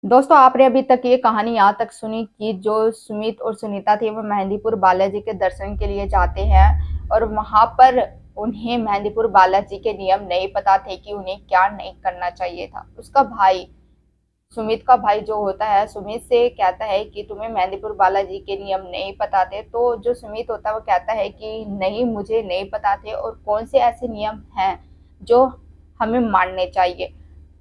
दोस्तों, आपने अभी तक ये कहानी यहाँ तक सुनी कि जो सुमित और सुनीता थी वो मेहंदीपुर बालाजी के दर्शन के लिए जाते हैं और वहां पर उन्हें मेहंदीपुर बालाजी के नियम नहीं पता थे कि उन्हें क्या नहीं करना चाहिए था। उसका भाई, सुमित का भाई जो होता है, सुमित से कहता है कि तुम्हें मेहंदीपुर बालाजी के नियम नहीं पता थे। तो जो सुमित होता है वो कहता है कि नहीं, मुझे नहीं पता थे और कौन से ऐसे नियम हैं जो हमें मानने चाहिए।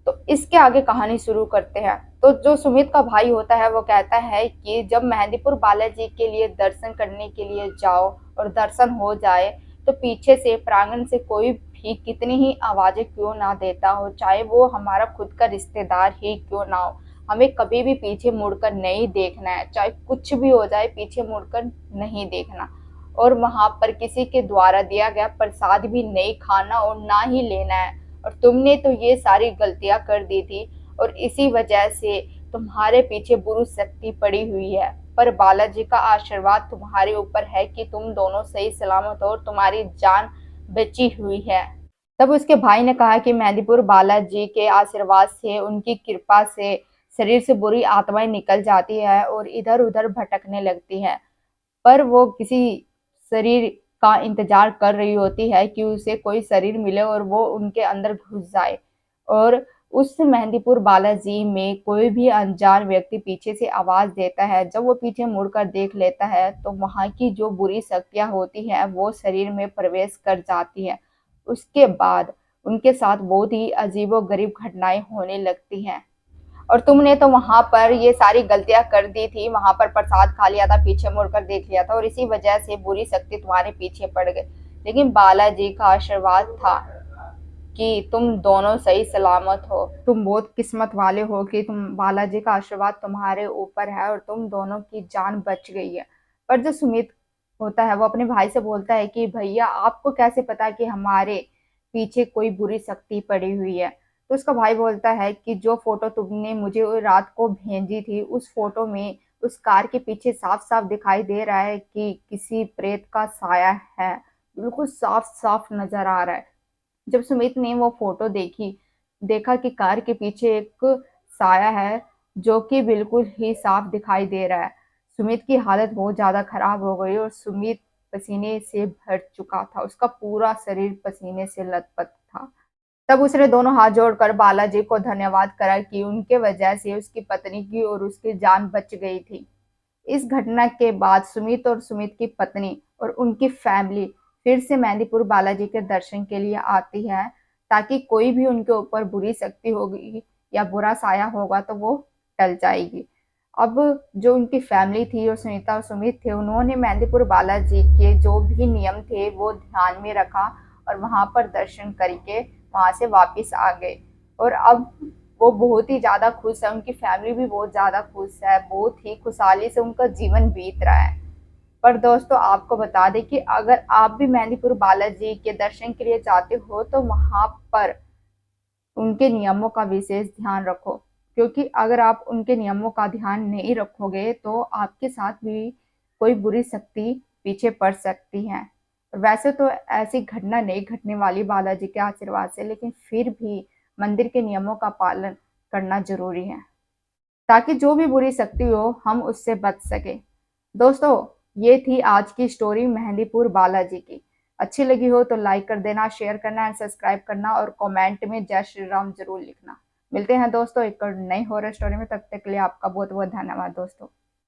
तो इसके आगे कहानी शुरू करते हैं। तो जो सुमित का भाई होता है वो कहता है कि जब मेहंदीपुर बालाजी के लिए दर्शन करने के लिए जाओ और दर्शन हो जाए तो पीछे से प्रांगण से कोई भी कितनी ही आवाजें क्यों ना देता हो, चाहे वो हमारा खुद का रिश्तेदार ही क्यों ना हो, हमें कभी भी पीछे मुड़कर नहीं देखना है। चाहे कुछ भी हो जाए, पीछे मुड़कर नहीं देखना। और वहां पर किसी के द्वारा दिया गया प्रसाद भी नहीं खाना और ना ही लेना है। और तुमने तो ये सारी गलतियां कर दी थी और इसी वजह से तुम्हारे पीछे बुरी शक्ति पड़ी हुई है। पर बालाजी का आशीर्वाद तुम्हारे ऊपर है कि तुम दोनों सही सलामत हो और तुम्हारी जान बची हुई है। तब उसके भाई ने कहा कि मेहंदीपुर बालाजी के आशीर्वाद से, उनकी कृपा से शरीर से बुरी आत्माएं निकल जाती है और इधर उधर भटकने लगती है। पर वो किसी शरीर का इंतजार कर रही होती है कि उसे कोई शरीर मिले और वो उनके अंदर घुस जाए। और उस मेहंदीपुर बालाजी में कोई भी अनजान व्यक्ति पीछे से आवाज देता है। जब वो पीछे मुड़कर देख लेता है तो वहां की जो बुरी शक्तियां होती हैं वो शरीर में प्रवेश कर जाती है। उसके बाद उनके साथ बहुत ही अजीबोगरीब घटनाएं होने लगती हैं। और तुमने तो वहां पर ये सारी गलतियां कर दी थी, वहां पर प्रसाद खा लिया था, पीछे मुड़कर देख लिया था और इसी वजह से बुरी शक्ति तुम्हारे पीछे पड़ गई। लेकिन बालाजी का आशीर्वाद था कि तुम दोनों सही सलामत हो। तुम बहुत किस्मत वाले हो कि तुम, बालाजी का आशीर्वाद तुम्हारे ऊपर है और तुम दोनों की जान बच गई है। पर जो सुमित होता है वो अपने भाई से बोलता है कि भैया, आपको कैसे पता कि हमारे पीछे कोई बुरी शक्ति पड़ी हुई है। तो उसका भाई बोलता है कि जो फोटो तुमने मुझे रात को भेजी थी, उस फोटो में उस कार के पीछे साफ साफ दिखाई दे रहा है कि किसी प्रेत का साया है। बिल्कुल साफ साफ नजर आ रहा है। जब सुमित ने वो फोटो देखी, देखा कि कार के पीछे एक साया है जो कि बिल्कुल ही साफ दिखाई दे रहा है। सुमित की हालत बहुत ज्यादा खराब हो गई और सुमित पसीने से भर चुका था, उसका पूरा शरीर पसीने से लथपथ था। तब उसने दोनों हाथ जोड़कर बालाजी को धन्यवाद करा कि उनके वजह से उसकी पत्नी की और उसकी जान बच गई थी। इस घटना के बाद सुमित और सुमित की पत्नी और उनकी फैमिली फिर से मेहंदीपुर बालाजी के दर्शन के लिए आती है, ताकि कोई भी उनके ऊपर बुरी शक्ति होगी या बुरा साया होगा तो वो टल जाएगी। अब जो उनकी फैमिली थी और सुनीता और सुमित थे, उन्होंने मेहंदीपुर बालाजी के जो भी नियम थे वो ध्यान में रखा और वहां पर दर्शन करके वहां से वापिस आ गए। और अब वो बहुत ही ज्यादा खुश है, उनकी फैमिली भी बहुत ज्यादा खुश है, बहुत ही खुशहाली से उनका जीवन बीत रहा है। पर दोस्तों, आपको बता दें कि अगर आप भी मेहंदीपुर बालाजी के दर्शन के लिए जाते हो तो वहां पर उनके नियमों का विशेष ध्यान रखो, क्योंकि अगर आप उनके नियमों का ध्यान नहीं रखोगे तो आपके साथ भी कोई बुरी शक्ति पीछे पड़ सकती है। वैसे तो ऐसी घटना नहीं घटने वाली बालाजी के आशीर्वाद से, लेकिन फिर भी मंदिर के नियमों का पालन करना जरूरी है, ताकि जो भी बुरी शक्ति हो हम उससे बच सके। दोस्तों, ये थी आज की स्टोरी मेहंदीपुर बालाजी की। अच्छी लगी हो तो लाइक कर देना, शेयर करना एंड सब्सक्राइब करना और कमेंट में जय श्री राम जरूर लिखना। मिलते हैं दोस्तों एक और नई हॉरर स्टोरी में, तब तक के लिए आपका बहुत बहुत धन्यवाद दोस्तों।